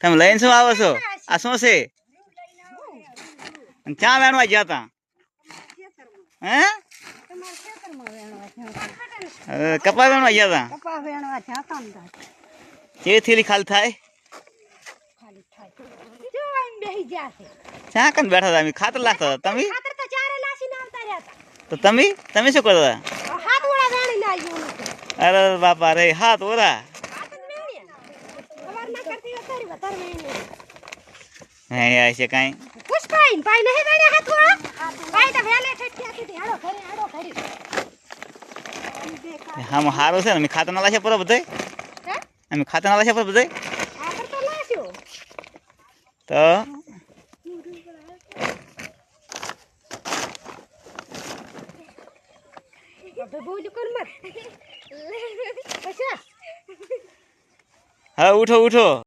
તમે લઈને શું આવો છો? આ શું છે? ક્યાં વેણવા ગયા તા? હે કપા વેણવા ગયા તા? કેવી થેલી ખાલી થાય? ક્યાં કન બેઠા હતા? ખાતર લાગતા હતા તમે? તો તમે શું કરતા હતા? અરે બાપા રે, હાથ ઓરા હે છે કઈ હા સારું છે ને. ખાતર ના લાશે પર બધે અમે ખાતર ના લાશે પર બધે તો હા ઉઠો ઉઠો.